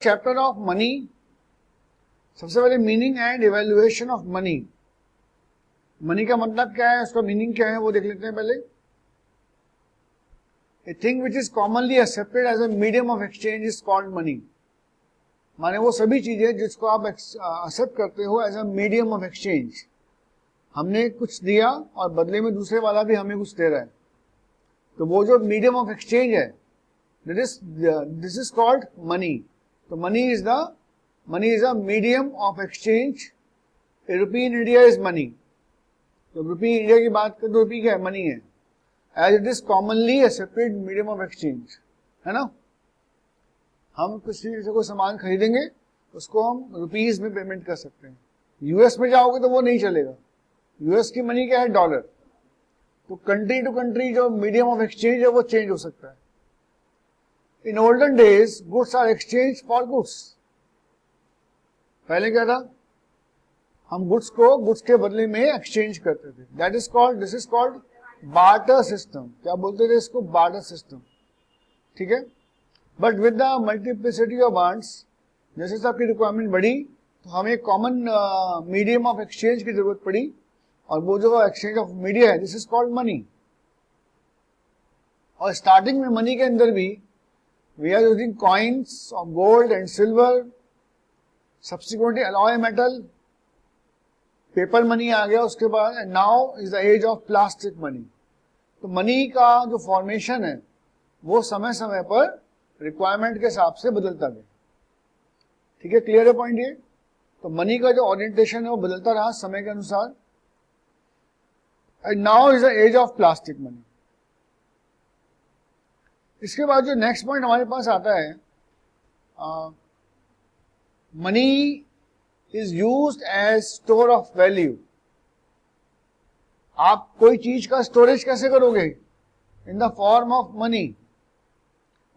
Chapter of money, सबसे पहले meaning and evaluation of money. Money का मतलब क्या है, उसका मीनिंग क्या है वो देख लेते हैं पहले। A thing which is commonly accepted as a medium of exchange is called money. माने वो सभी चीजें जिसको आप एक्सेप्ट करते हो as a medium of exchange. हमने कुछ दिया और बदले में दूसरे वाला भी हमें कुछ दे रहा है, तो वो जो मीडियम ऑफ एक्सचेंज है दिस इज कॉल्ड मनी। तो money is a medium of exchange. A rupee in India is money. जब रुपी इंडिया की बात करें तो रुपी क्या है, मनी है, as it is commonly accepted medium of exchange, है ना। हम किसी से कोई सामान खरीदेंगे उसको हम रुपीज में पेमेंट कर सकते हैं। यूएस में जाओगे तो वो नहीं चलेगा, यूएस की मनी क्या है, डॉलर। तो कंट्री टू कंट्री जो मीडियम ऑफ एक्सचेंज है वो चेंज हो सकता है। In olden days goods are exchange for goods. पहले क्या था, हम गुड्स को गुड्स के बदले में एक्सचेंज करते थे। This is called barter system. क्या बोलते थे इसको, बार्टर सिस्टम, ठीक है। But with the multiplicity of wants, जैसे जैसे आपकी रिक्वायरमेंट बढ़ी तो हमें कॉमन मीडियम ऑफ एक्सचेंज की जरूरत पड़ी, और वो जो एक्सचेंज ऑफ मीडिया है दिस इज कॉल्ड मनी। और स्टार्टिंग में मनी के अंदर भी we are using coins of gold and silver, subsequently alloy metal, paper money आ गया उसके बाद, and now is the age of plastic money. तो मनी का जो फॉर्मेशन है वो समय समय पर रिक्वायरमेंट के हिसाब से बदलता गया, ठीक है। क्लियर है पॉइंट ये। तो मनी का जो ओरिएंटेशन है वो बदलता रहा समय के अनुसार, and now is the age of plastic money. इसके बाद जो नेक्स्ट पॉइंट हमारे पास आता है, money is used as store of value. आप कोई चीज का स्टोरेज कैसे करोगे, in the form of money.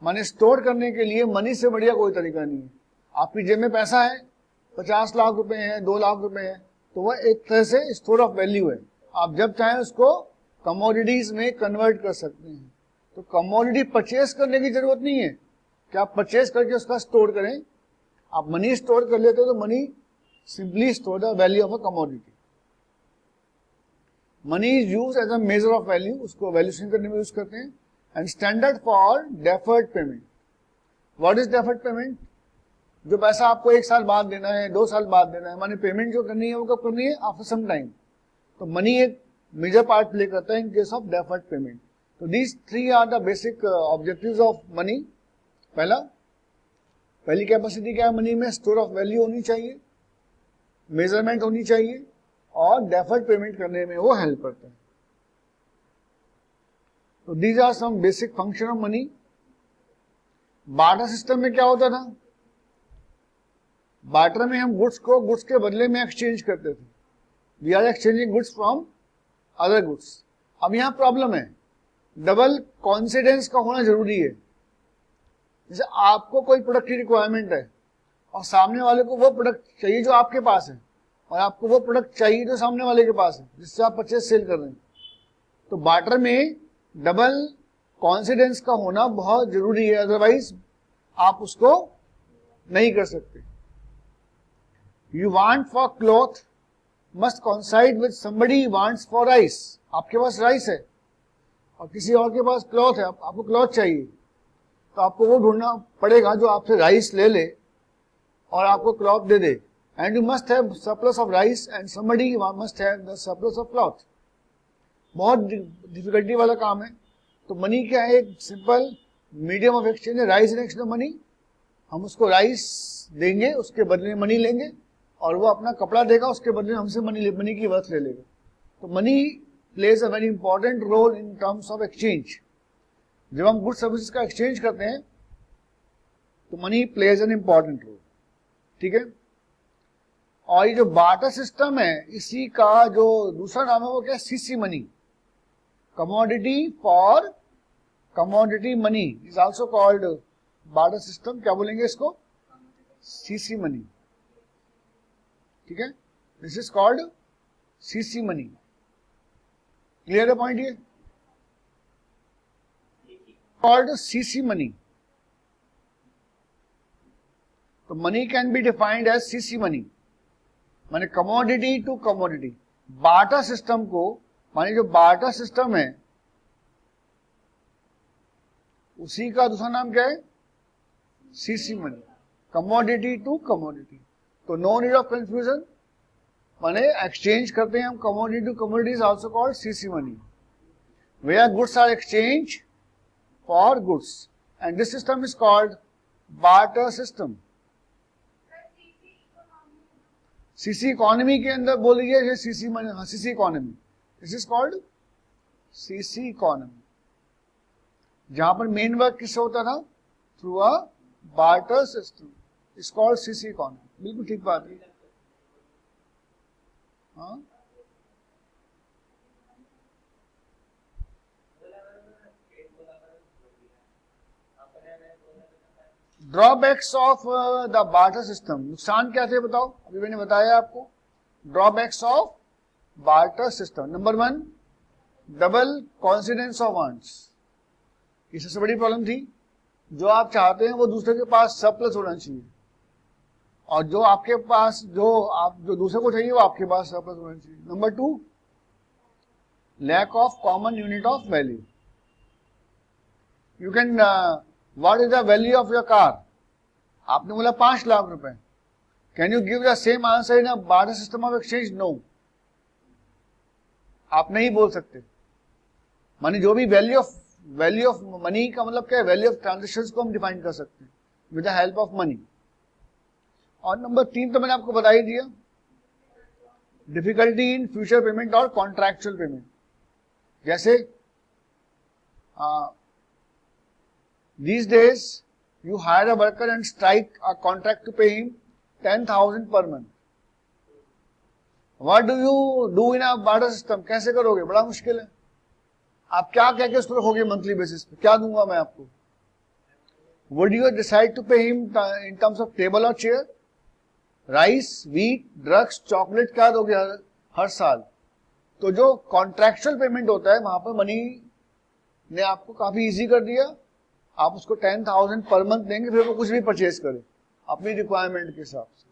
माने स्टोर करने के लिए मनी से बढ़िया कोई तरीका नहीं है। आपकी जेब में पैसा है, 50 लाख रुपए है, 2 लाख रुपए है, तो वह एक तरह से स्टोर ऑफ वैल्यू है। आप जब चाहें उसको कमोडिटीज में कन्वर्ट कर सकते हैं। तो कमोडिटी परचेज करने की जरूरत नहीं है कि आप परचेज करके उसका स्टोर करें। आप मनी स्टोर कर लेते हो तो money simply store the value of a commodity. Money is use as a measure of value, उसको वैल्यूएशन करने में यूज करते हैं। And standard for deferred payment. What is deferred payment, जो पैसा आपको 1 साल बाद देना है, 2 साल बाद देना है, माने पेमेंट जो करनी है वो कब करनी है, आफ्टर सम टाइम। तो मनी एक मेजर पार्ट प्ले करता है in case of deferred payment. तो these 3 are the basic objectives of money. पहली कैपेसिटी क्या है मनी में, स्टोर ऑफ वैल्यू होनी चाहिए, मेजरमेंट होनी चाहिए, और डेफर्ड पेमेंट करने में वो हेल्प करता है। तो these are some basic function of money. Barter system में क्या होता था, बार्टर में हम गुड्स को गुड्स के बदले में एक्सचेंज करते थे। We are exchanging goods from other goods. अब यहां प्रॉब्लम है, डबल कॉन्सिडेंस का होना जरूरी है। जैसे आपको कोई प्रोडक्ट की रिक्वायरमेंट है और सामने वाले को वो प्रोडक्ट चाहिए जो आपके पास है, और आपको वो प्रोडक्ट चाहिए जो सामने वाले के पास है, जिससे आप परचेज सेल कर रहे हैं। तो बार्टर में डबल कॉन्सिडेंस का होना बहुत जरूरी है, अदरवाइज आप उसको नहीं कर सकते। You want for cloth must coincide with somebody wants for rice. आपके पास राइस है और किसी और के पास क्लॉथ है, आपको क्लॉथ चाहिए, तो आपको वो ढूंढना पड़ेगा जो आपसे राइस ले ले और आपको cloth they they. And you must have surplus of rice and somebody must have the surplus of cloth. बहुत डिफिकल्टी वाला काम है। तो मनी क्या है, एक सिंपल मीडियम ऑफ एक्सचेंज है, rice in exchange of money. हम उसको राइस देंगे, उसके बदले में मनी लेंगे, और वो अपना कपड़ा देगा, उसके बदले में हमसे मनी की वर्थ ले लेगा। तो money plays a very important role in terms of exchange. जब हम गुड सर्विसेज का एक्सचेंज करते हैं तो money plays an important role, ठीक है। और ये जो बार्टर सिस्टम है, इसी का जो दूसरा नाम है वो क्या है, CC money. Commodity for commodity money is also called barter system. क्या बोलेंगे इसको, सीसी मनी, ठीक है। This is called CC money. Clear है पॉइंट ये, कॉल्ड सीसी मनी। तो money can be defined as CC money, माने commodity to commodity. Barter system को, माने जो बार्टर सिस्टम है उसी का दूसरा नाम क्या है? CC money, commodity to commodity. तो नो नीड ऑफ कंफ्यूजन, माने एक्सचेंज करते हैं हम commodity to commodity is also called CC money, where goods are exchange for goods, and this system is called barter system. CC economy के अंदर बोल दीजिए CC money, हाँ CC economy, this is called CC economy, जहां पर main work किससे होता था? Through a barter system, is called CC economy. बिल्कुल ठीक बात है। हाँ drawbacks of the barter system, नुकसान क्या थे बताओ? अभी मैंने बताया आपको drawbacks of barter system. Number 1, double coincidence of wants, ये सबसे बड़ी प्रॉब्लम थी। जो आप चाहते हैं वो दूसरे के पास सरप्लस होना चाहिए, और जो आपके पास जो दूसरे को चाहिए वो आपके पास सरप्लस होना चाहिए। Number 2, lack of common unit of value. You can what is the value of your car? आपने बोला 5 लाख रुपए। Can you give the same answer in a barter system of exchange? No, आप नहीं बोल सकते। मानी जो भी वैल्यू ऑफ मनी का मतलब क्या है? वैल्यू ऑफ ट्रांजेक्शंस को हम डिफाइन कर सकते हैं with the help of money. और नंबर 3 तो मैंने आपको बता ही दिया, डिफिकल्टी इन फ्यूचर पेमेंट और कॉन्ट्रैक्चुअल पेमेंट। जैसे these days you hire a worker and strike a contract to pay him 10,000 per month. What do you do in a barter system? कैसे करोगे? बड़ा मुश्किल है। आप क्या कह के उसको रखोगे मंथली बेसिस पे? क्या दूंगा मैं आपको? Would you decide to pay him in terms of table or chair? Rice, wheat, drugs, chocolate क्या दोगे हर साल? तो जो कॉन्ट्रैक्चुअल पेमेंट होता है वहां पर मनी ने आपको काफी इजी कर दिया। आप उसको 10,000 पर मंथ देंगे, फिर वो कुछ भी परचेज करे अपनी रिक्वायरमेंट के हिसाब से।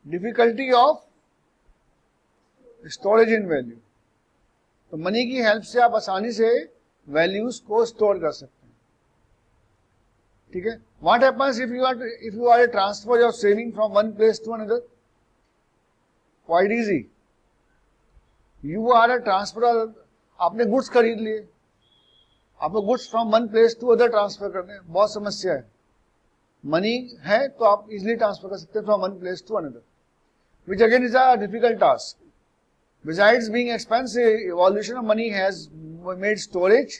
Difficulty of storage in value, तो मनी की हेल्प से आप आसानी से वैल्यूज को स्टोर कर सकते हैं। ठीक है। What happens if you are transfer your saving from one place to another? Quite easy. You are a transfer, आपने गुड्स खरीद लिए, आपको goods from one place to other transfer करने हैं, बहुत समस्या है। मनी है तो आप इजिली ट्रांसफर कर सकते हैं from one place to another, which again is a difficult task. Besides being expensive, evolution of money has made storage,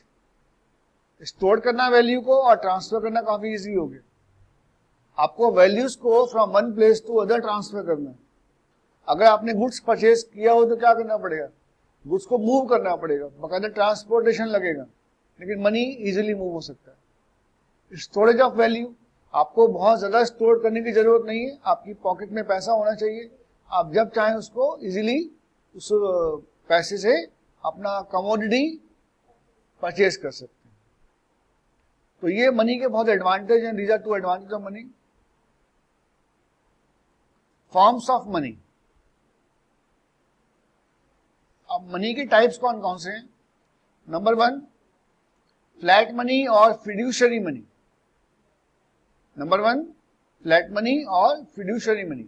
store करना वैल्यू को और ट्रांसफर करना काफी इजी हो गया। आपको वैल्यूज को from one place to other transfer करना है। अगर आपने गुड्स परचेज किया हो तो क्या करना पड़ेगा? गुड्स को मूव करना पड़ेगा, बकायदा ट्रांसपोर्टेशन लगेगा, लेकिन मनी इजीली मूव हो सकता है। स्टोरेज ऑफ वैल्यू, आपको बहुत ज्यादा स्टोर करने की जरूरत नहीं है, आपकी पॉकेट में पैसा होना चाहिए, आप जब चाहें उसको इजीली उस पैसे से अपना कमोडिटी परचेज कर सकते हैं। तो ये मनी के बहुत एडवांटेज हैं। These are 2 advantage of money. Forms of money, अब मनी के टाइप्स कौन कौन से हैं? नंबर 1, फ्लैट मनी और fiduciary money. Number 1, flat money और fiduciary money.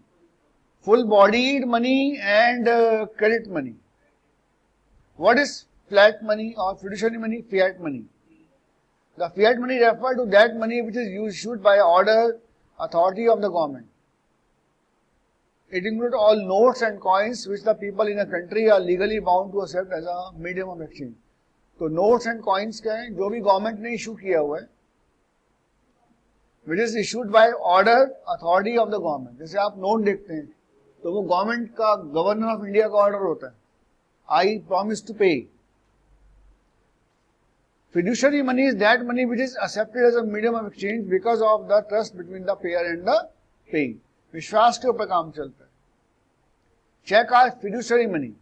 Full bodied money and credit money. What is flat money or fiduciary money? Fiat money. The fiat money refer to that money which is issued by order authority of the government. It includes all notes and coins which the people in a country are legally bound to accept as a medium of exchange. तो notes and coins क्या है? जो भी government ने issue किया हुआ है, which is issued by order authority of the government. जैसे आप नोट देखते हैं तो वो गवर्नमेंट का, गवर्नर ऑफ इंडिया का ऑर्डर होता है, I promise to pay. Fiduciary money is that money which is accepted as a medium of exchange because of the trust between the payer and the paying. विश्वास के ऊपर काम चलता है। Cheque are fiduciary money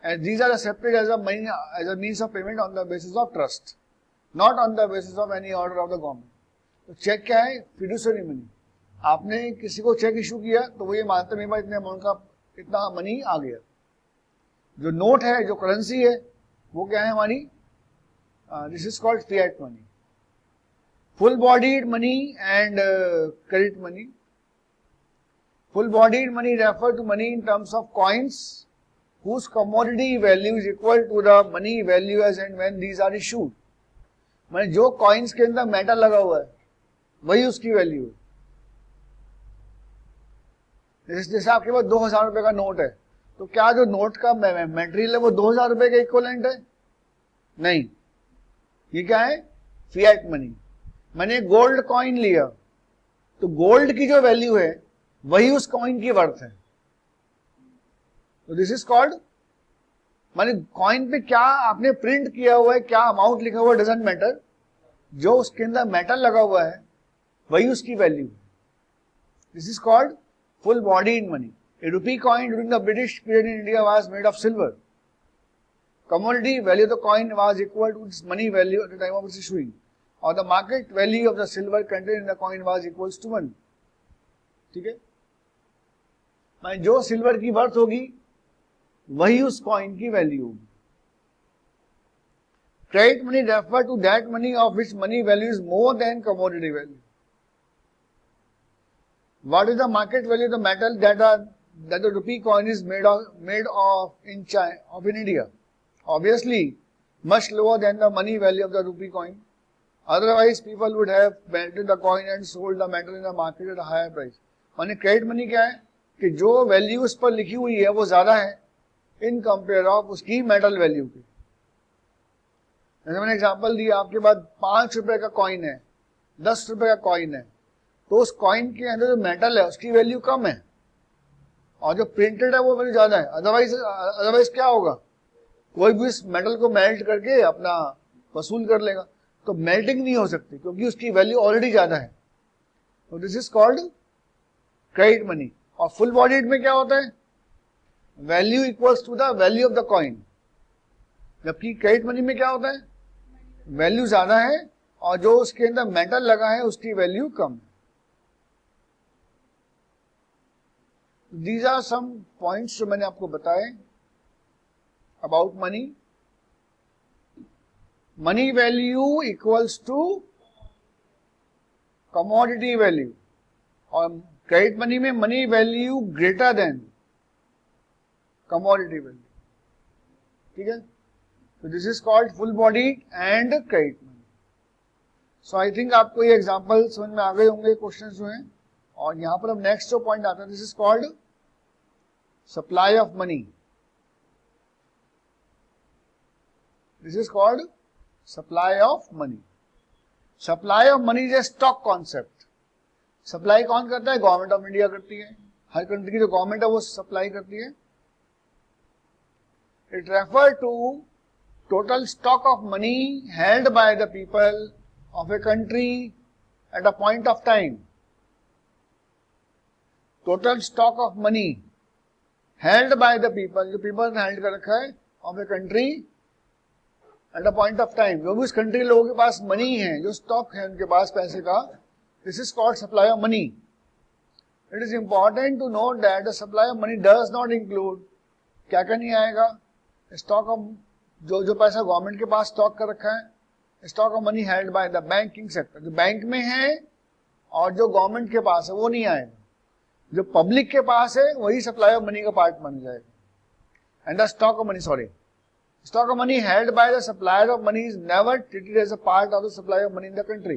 and these are accepted as a means of payment on the basis of trust, not on the basis of any order of the government. तो check क्या है? Fiduciary money. आपने किसी को check issue किया तो वो ये मानते मेरे पास इतने अमाउंट का इतना मनी आ गया। जो नोट है, जो करेंसी है, वो क्या है हमारी, this is called fiat money. Full bodied money and credit money. Full bodied money refer to money in terms of coins whose commodity value is equal to the money value as and when these are issued। माने जो coins के अंदर metal लगा हुआ है वही उसकी value है। जैसे आपके पास 2000 रुपए का नोट है, तो क्या जो नोट का मटेरियल है वो 2000 रुपए के इक्विवेलेंट है? नहीं, ये क्या है, फिएट मनी। मैंने गोल्ड कॉइन लिया तो गोल्ड की जो वैल्यू है वही उस कॉइन की वर्थ है। तो दिस इज कॉल्ड, माने कॉइन पे क्या आपने प्रिंट किया हुआ है, क्या अमाउंट लिखा हुआ है, डजंट मैटर, जो उसके अंदर मेटल लगा हुआ है वही उसकी वैल्यू है। This is called full body in money। A rupee coin during the British period in India was made of silver। Commodity value of the coin was equal to its money value at the time of its issuing, or the market value of the silver contained in the coin was equals to 1। ठीक है, मैं जो silver की worth होगी वही उस coin की value होगी। Credit money refer to that money of which money value is more than commodity value. What is the market value of the metal that the rupee coin is made of in India? Obviously, much lower than the money value of the rupee coin. Otherwise, people would have melted the coin and sold the metal in the market at a higher price। माने credit money क्या है कि जो value उस पर लिखी हुई है वो ज्यादा है इन कंपेयर ऑफ उसकी मेटल वैल्यू की। जैसे मैंने एग्जांपल दिया, आपके पास 5 रुपए का कॉइन है, 10 रुपए का कॉइन है, तो उस कॉइन के अंदर जो मेटल है उसकी वैल्यू कम है और जो प्रिंटेड है वो वैल्यू ज्यादा है। अदरवाइज क्या होगा, कोई भी इस मेटल को मेल्ट करके अपना वसूल कर लेगा, तो मेल्टिंग नहीं हो सकती क्योंकि उसकी वैल्यू ऑलरेडी ज्यादा है। तो this is called credit money. और फुल बॉडीड में क्या होता है, value equals to the value of the coin. जबकि क्रेडिट मनी में क्या होता है, वैल्यू ज्यादा है और जो उसके अंदर मेटल लगा है उसकी वैल्यू कम है। These are some points जो मैंने आपको बताए about money। Money value equals to commodity value और क्रेडिट मनी में money value greater than commodity value। ठीक है, तो this is called full body and credit money. So I think आपको ये एग्जांपल समझ में आ गए होंगे क्वेश्चन जो हैं। और यहां पर अब नेक्स्ट जो पॉइंट आता है, this is called supply of money. This is called supply of money. Supply of money is a stock concept. Supply कौन करता है, गवर्नमेंट ऑफ इंडिया करती है। हर कंट्री की जो गवर्नमेंट है वो सप्लाई करती है। It refer to total stock of money held by the people of a country at a point of time. Total stock of money held by the people, जो people ने held कर रखा है of a country at a point of time. जो भी उस country के लोगों के पास मनी है, जो स्टॉक है उनके पास पैसे का, this is called supply of money. It is important to note that the supply of money does not include, क्या क्या नहीं आएगा, स्टॉक ऑफ जो पैसा गवर्नमेंट के पास स्टॉक कर रखा है, stock of money held by the banking sector, जो बैंक में है और जो गवर्नमेंट के पास है वो नहीं आएगा। जो पब्लिक के पास है वही सप्लाई ऑफ मनी का पार्ट बन जाएगा। And the stock of money, stock of money held by the supplier of money is never treated as a part of the supply of money in the country।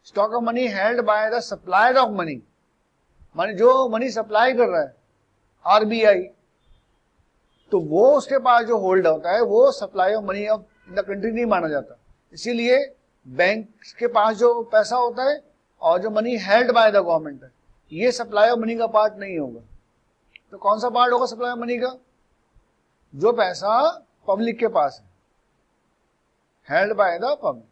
stock of money held by the supplier of money, माने जो money supply कर रहा है RBI, तो वो उसके पास जो hold होता है वो supply of money of the country नहीं माना जाता। इसीलिए बैंक के पास जो पैसा होता है और जो money held by the government है, ये सप्लाई ऑफ मनी का पार्ट नहीं होगा। तो कौन सा पार्ट होगा सप्लाई ऑफ मनी का, जो पैसा पब्लिक के पास है, held by the public.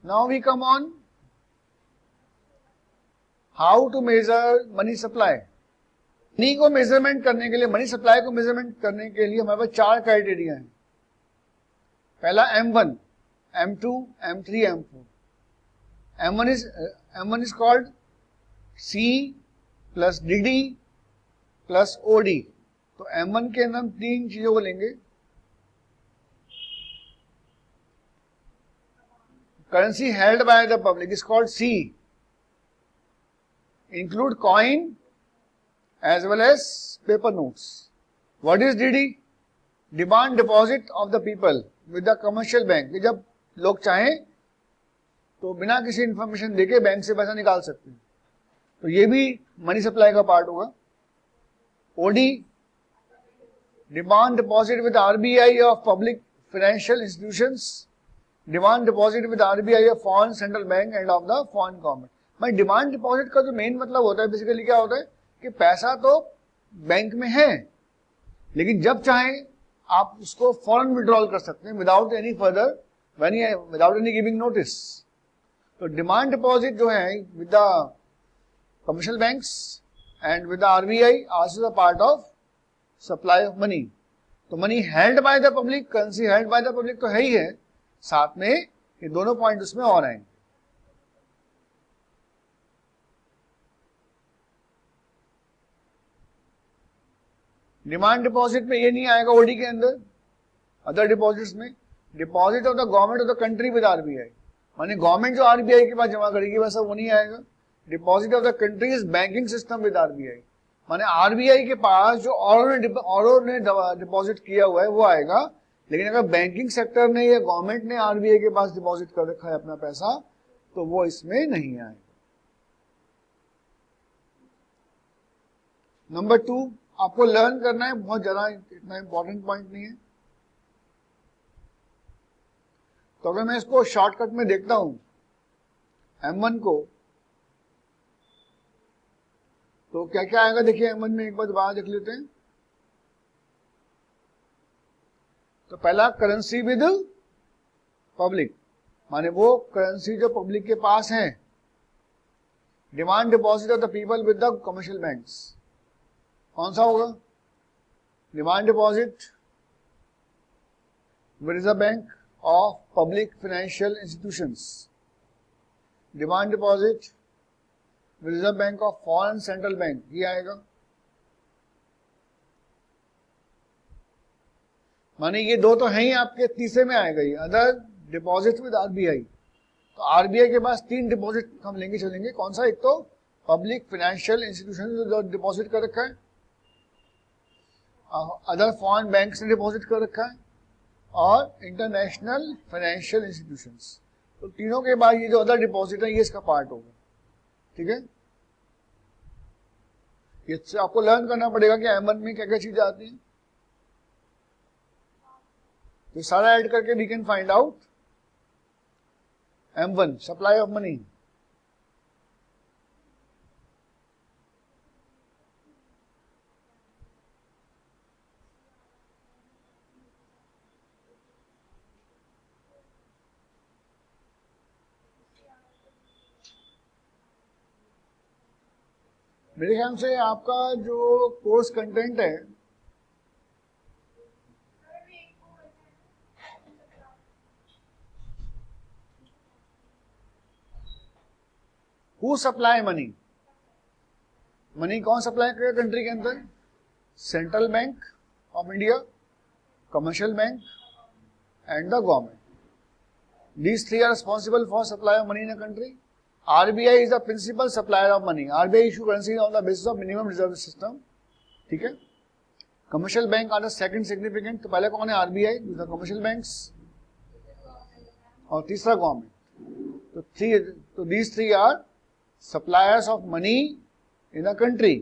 Now we come on how to measure money supply। Money को मेजरमेंट करने के लिए, मनी सप्लाई को मेजरमेंट करने के लिए हमारे पास 4 क्राइटेरिया हैं। पहला M1, M2, M3, M4। M1 is called C plus DD plus OD। तो M1 के अंदर हम 3 चीजों को लेंगे। Currency held by the public is called C, include coin as well as paper notes। What is DD? Demand deposit of the people with the commercial bank। जब लोग चाहें तो बिना किसी इंफॉर्मेशन देके बैंक से पैसा निकाल सकते हैं, तो ये भी मनी सप्लाई का पार्ट होगा। OD, demand deposit with RBI of public financial institutions, demand deposit with RBI of foreign central bank and of the foreign government. भाई डिमांड डिपॉजिट का जो मेन मतलब होता है बेसिकली क्या होता है कि पैसा तो बैंक में है, लेकिन जब चाहें आप उसको फॉरेन विड्रॉल कर सकते हैं without any further without any giving notice. तो डिमांड डिपॉजिट जो है with the commercial banks and with the RBI also the part of supply of money. तो money held by the public, currency held by the public तो है ही है, साथ में ये दोनों पॉइंट उसमें और आएंगे। डिमांड डिपॉजिट में ये नहीं आएगा ओडी के अंदर। अदर डिपॉजिट्स में deposit of the government of the country with RBI, माने गवर्नमेंट जो आरबीआई के पास जमा करेगी वैसा वो नहीं आएगा। Deposit of the countries banking system with RBI, माने आरबीआई के पास जो औरों ने डिपॉजिट किया हुआ है वो आएगा, लेकिन अगर बैंकिंग सेक्टर ने या गवर्नमेंट ने आरबीआई के पास डिपॉजिट कर रखा है अपना पैसा तो वो इसमें नहीं आएगा। नंबर 2 आपको लर्न करना है, बहुत ज्यादा इतना इंपॉर्टेंट पॉइंट नहीं है। तो अगर मैं इसको शॉर्टकट में देखता हूं M1 को, तो क्या क्या आएगा देखिए M1 में, एक बार दोबारा देख लेते हैं। तो पहला करेंसी विद पब्लिक, माने वो करेंसी जो पब्लिक के पास है। Demand deposit of the people with the commercial banks, कौन सा होगा? Demand deposit with reserve bank of public financial institutions, demand deposit with reserve bank of foreign central bank, ये आएगा। माने ये दो तो हैं ही आपके, तीसरे में आएगा ये अदर डिपॉजिट विद आरबीआई। तो आरबीआई के पास 3 डिपॉजिट हम लेंगे चलेंगे, कौन सा? एक तो पब्लिक फाइनेंशियल इंस्टीट्यूशन जो डिपॉजिट कर रखा है, अदर फॉरेन बैंक ने डिपॉजिट कर रखा है, और इंटरनेशनल फाइनेंशियल इंस्टीट्यूशंस। तो तीनों के बाद ये जो अदर डिपॉजिट है ये इसका पार्ट होगा, ठीक है। ये आपको लर्न करना पड़ेगा कि M1 में क्या क्या चीजें आती हैं, तो सारा ऐड करके we can find out M1 supply of money. मेरे ख्याल से आपका जो कोर्स कंटेंट है हु सप्लाई मनी, मनी कौन सप्लाई करेगा कंट्री के अंदर? Central bank of India, commercial bank and the government. These 3 are responsible for supply of money in a country. RBI is the principal supplier of money. RBI issue currency on the basis of minimum reserve system, ठीक है। Commercial bank are the second significant, तो पहले कौन है? RBI, दूसरा commercial banks और तीसरा government. तो these 3 are suppliers of money in a country।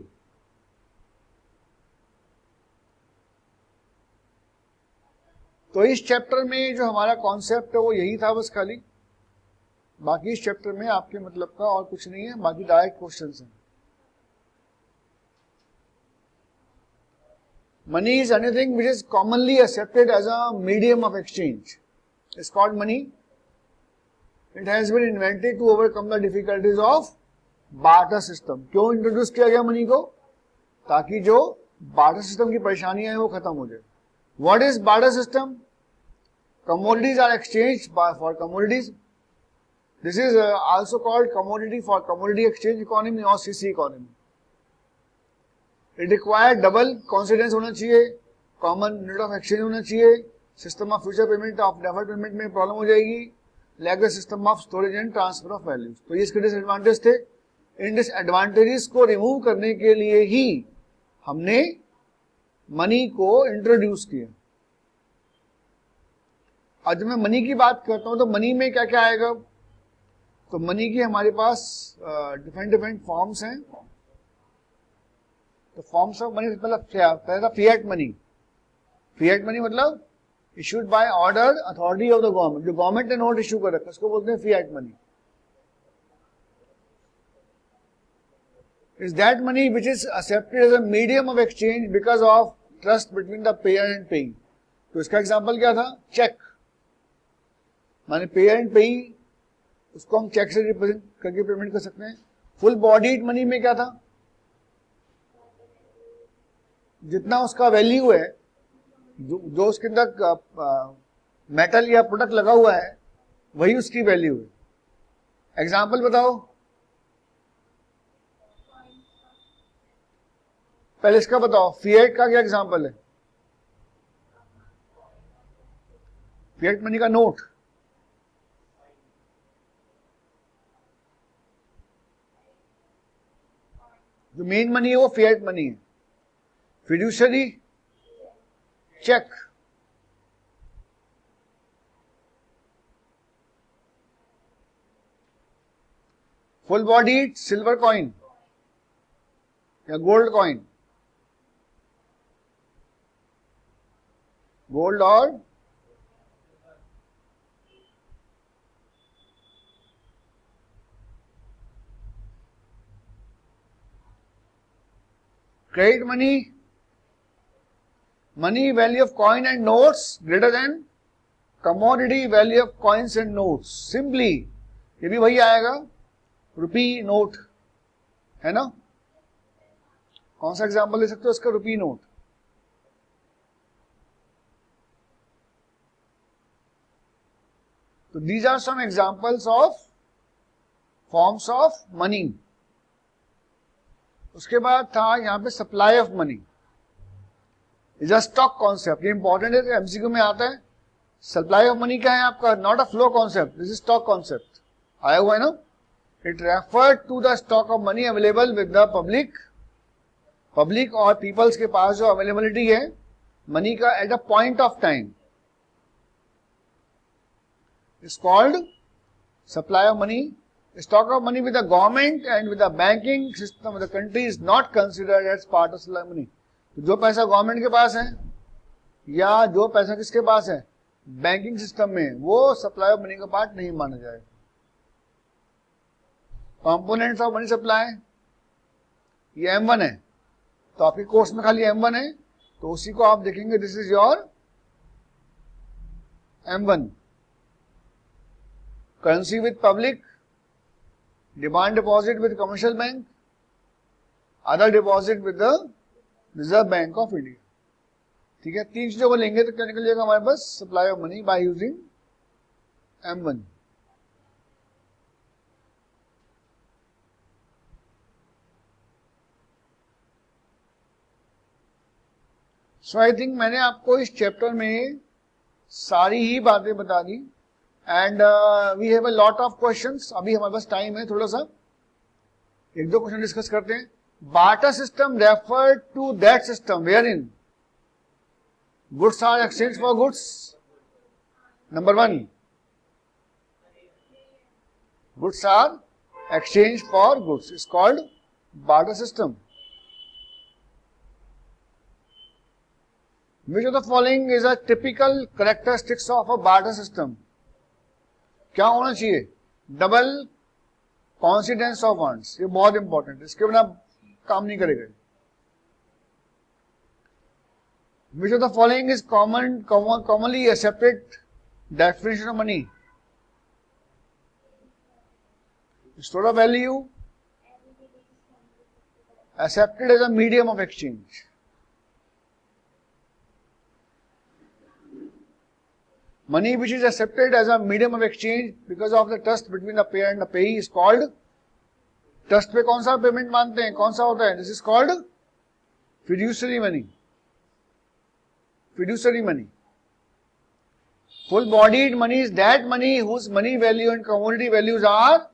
तो इस चैप्टर में जो हमारा कॉन्सेप्ट है वो यही था बस खाली, बाकी इस चैप्टर में आपके मतलब का और कुछ नहीं है, बाकी डायरेक्ट क्वेश्चंस हैं। Money is anything which is commonly accepted as a medium of exchange, it's called money. It has been invented to overcome the difficulties of barter system. क्यों इंट्रोड्यूस किया गया मनी को? ताकि जो बार्टर सिस्टम की परेशानियां हैं वो खत्म हो जाए. What is barter system? Commodities are exchanged for commodities. This is also called commodity for commodity exchange economy or CC economy. It requires double coincidence होना चाहिए, common unit of exchange होना चाहिए, system of future payment of deferred payment में problem हो जाएगी, lack the system of storage and transfer of values. तो ये इसके डिसएडवांटेज थे. इन डिसएडवांटेजेस को रिमूव करने के लिए ही हमने मनी को इंट्रोड्यूस किया. आज जब मैं मनी की बात करता हूं तो मनी में क्या क्या आएगा? तो मनी की हमारे पास डिफरेंट फॉर्म्स हैं. तो फॉर्म्स ऑफ मनी मतलब पहला फिएट मनी. फिएट मनी मतलब issued by order authority of the government. जो गवर्नमेंट ने नोट इशू कर रखा है उसको बोलते हैं fiat money. Is that money which is accepted as a medium of exchange because of trust between the payer and paying. तो इसका एग्जाम्पल क्या था? चेक. माने पेयर एंड पेई, उसको हम चेक से रिप्रेजेंट करके पेमेंट कर सकते हैं. फुल बॉडीड मनी में क्या था? जितना उसका वैल्यू है, जो उसके अंदर मेटल या प्रोडक्ट लगा हुआ है वही उसकी वैल्यू है. एग्जाम्पल बताओ. पहले इसका बताओ, फिएट का क्या एग्जाम्पल है? फिएट मनी का नोट. जो मेन मनी है वो फिएट मनी है. Fiduciary, cheque. Full bodied silver coin या गोल्ड कॉइन. गोल्ड और credit money, money value of coin and notes greater than commodity value of coins and notes. Simply ये भी वही आएगा, रुपी नोट है ना. कौन सा एग्जाम्पल ले सकते हो इसका? Rupee note. तो these are some examples of forms of money. उसके बाद था यहां पे supply of money. Is a stock concept. ये इंपॉर्टेंट है, एमसीक्यू में आता है. सप्लाई ऑफ मनी क्या है आपका? Not a flow concept, this is stock concept. आया हुआ है ना. It refer to the stock of money available with the public. Public और पीपल्स के पास जो अवेलेबिलिटी है मनी का at a point of time is called supply of money. Stock of money with the government and with the banking system of the country is not considered as part of supply money. तो जो पैसा government के पास है या जो पैसा किसके पास है? बैंकिंग सिस्टम में, वो सप्लाई ऑफ मनी का पार्ट नहीं माना जाएगा. कंपोनेंट्स ऑफ मनी सप्लाई ये M1 है. तो आपके कोर्स में खाली M1 है, तो उसी को आप देखेंगे. This is your M1. Currency with public, demand deposit with commercial bank, other deposit with the reserve bank of India. ठीक है, तीन चीजों को लेंगे तो क्या निकल जाएगा हमारे पास? Supply of money by using M1. So I think मैंने आपको इस चैप्टर में सारी ही बातें बता दी. And we have a lot of questions. अभी हमारे पास टाइम है, थोड़ा सा एक दो क्वेश्चन डिस्कस करते हैं. Barter system refer to that system where in goods are exchange for goods. Number 1, goods are exchange for goods is called barter system. Which of the following is a typical characteristics of a barter system? क्या होना चाहिए? Double coincidence of funds. ये बहुत important है, इसके बिना काम नहीं करेगा. Which of the following is commonly accepted definition of money? Store of value, accepted as a medium of exchange. Money which is accepted as a medium of exchange because of the trust between the payer and the payee is called, trust पे कौन सा payment मानते हैं, कौन सा होता है? This is called fiduciary money. Fiduciary money. Full-bodied money is that money whose money value and commodity values are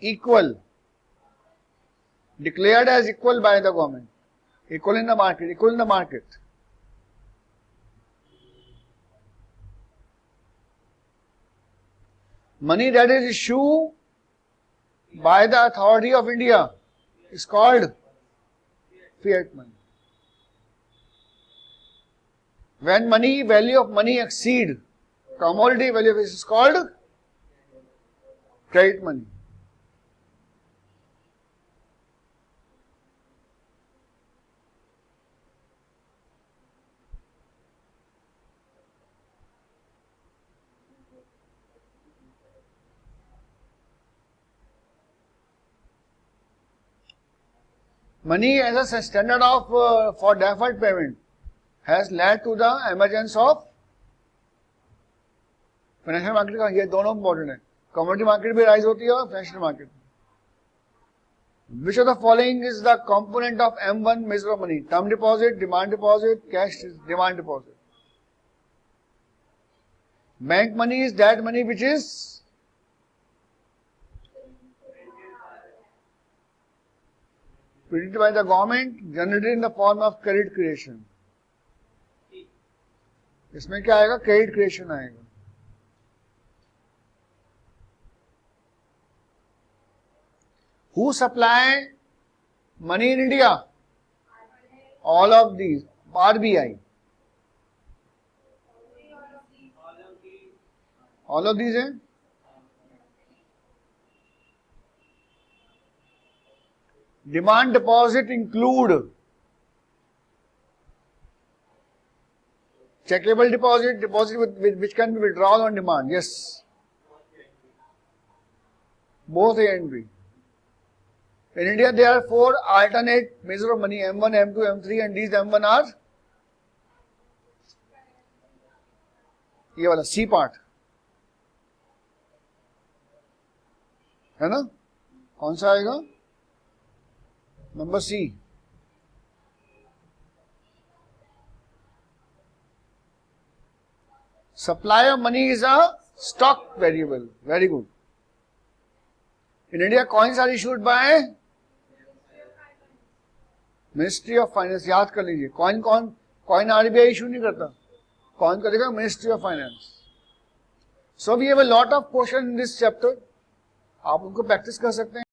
equal, declared as equal by the government, equal in the market, equal in the market. Money that is issued by the authority of India is called fiat money. When money, value of money exceed commodity value, this is called credit money. Money as a standard of for deferred payment has led to the emergence of financial market का. ये दोनों important है. Commodity market भी rise होती है और financial market. Which of the following is the component of M1 measure of money? Term deposit, demand deposit, cash demand deposit. Bank money is that money which is printed by the government, generated in the form of credit creation. इसमें क्या आएगा? Credit creation आएगा. Who supply money in India? All of these. RBI. All of these हैं. Demand deposit include checkable deposit, deposit which can be withdrawn on demand. Yes. Both A and B. In India, there are 4 alternate measures of money: M1, M2, M3, and these M1 are ये वाला C part है ना? कौन सा आएगा? Number C. Supply of money is a stock variable. Very good. In India, coins are issued by Ministry of Finance. याद कर लीजिए. Coin RBI issue नहीं करता. Coin करेगा Ministry of Finance. So we have a lot of questions in this chapter. आप उनको practice कर सकते हैं.